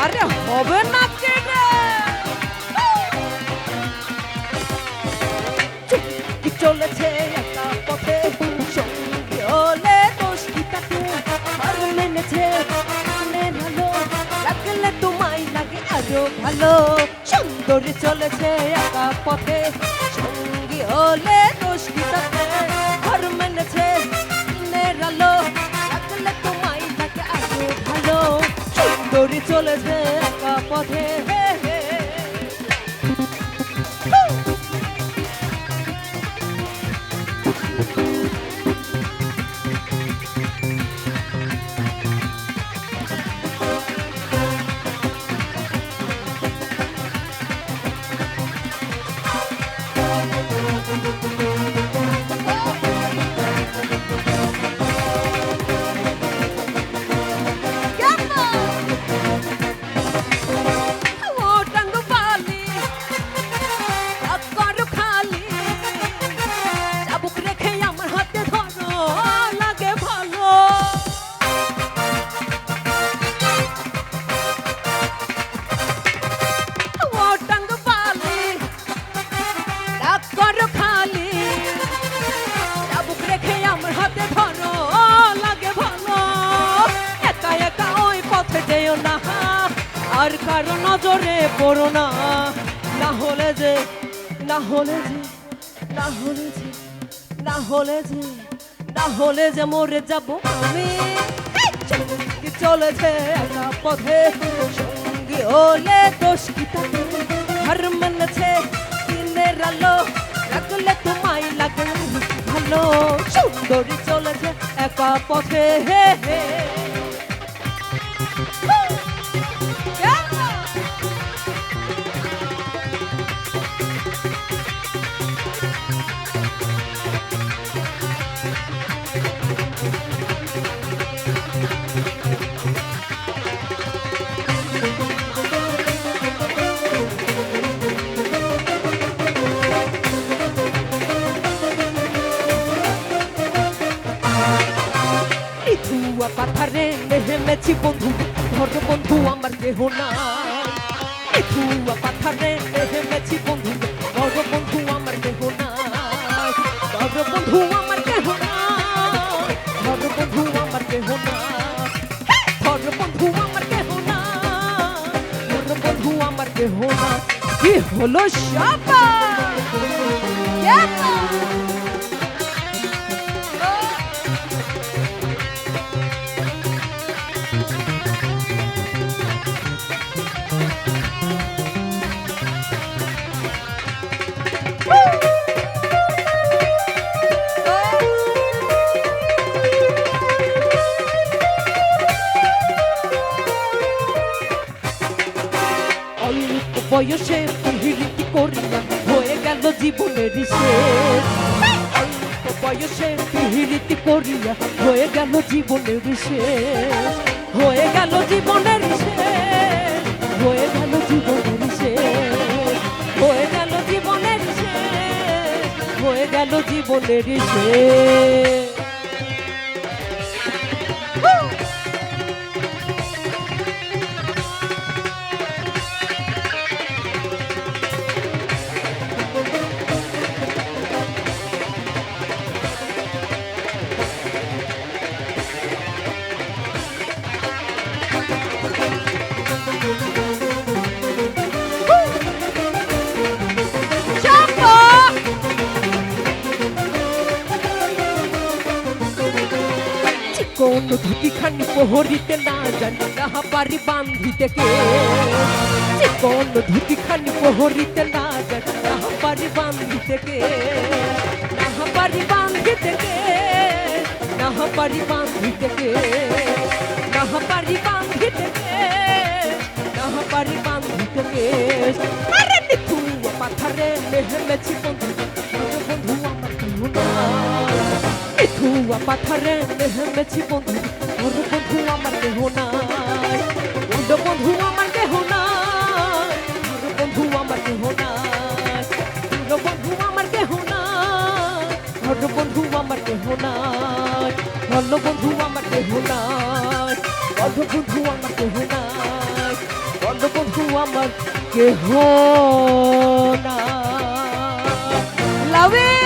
আরে হবে না কে রে? কি চলেছে একা পথে সঙ্গী হলে দোষ কি তাতে আর মেনেছে ভালো লাগলে তোমায় লাগে আরো ভালো সুন্দরী চলেছে একা পথে সঙ্গী হলে দোষ কি তাতে আর মেনেছে আলো লাগলে তোমায় লাগে আরো ভালো সুন্দরী চলেছে একা পথে আর কারো নজরে পড়ো না না হলে যে না হলে যে না হলে যে না হলে যে না হলে যে মরে যাব আমি কি চলেছে একা পথে সঙ্গী হলে দোষ কি তাতে হার মেনেছে দিনের আলো লাগলে তোমায় লাগে ভালো সুন্দরী চলেছে একা পথে হে হে পাথারে নেমেছি বন্ধু ধর বন্ধু আমার কেহ নাই পাথারে নেমেছি বন্ধু ধর বন্ধু আমার কেহ নাই ধর বন্ধু আমার কেহ নাই ধর বন্ধু আমার কেহ নাই ধর বন্ধু আমার কেহ নাই ধর বন্ধু আমার কেহ নাই কি হলো শাবা বয়সে পিহিরিতি করিয়া হয়ে গেল জীবনের শেষ অল্প বয়সে পিহিরিতি করিয়া হয়ে গেল জীবনের শেষ হয়ে গেল জীবনের শেষ হয়ে গেল জীবনের শেষ হয়ে গেল জীবনের শেষ হয়ে গেল জীবনের শেষ কোন ধুতি খানি পহরিতে না জানি না পারি বান্ধিতে কে কোন ধুতি খানি পহরিতে না জানি না পারি বান্ধিতে কে না পারি বান্ধিতে কে না পারি বান্ধিতে কে না পারি বান্ধিতে কে না পারি বান্ধিতে কে আরে দেখু পাথারে নেমেছি বন্ধু বন্ধু আমার কেউ নাই ধুয়া পাথারে নেমেছি বন্ধু ওর বন্ধু আমার কেহ নাই ওর বন্ধু আমার কেহ নাই ওর বন্ধু আমার কেহ নাই ওর বন্ধু আমার কেহ নাই ওর বন্ধু আমার কেহ নাই ভালো বন্ধু আমার কেহ নাই ভালো বন্ধু আমার কেহ নাই আমার কেহ না। লাভে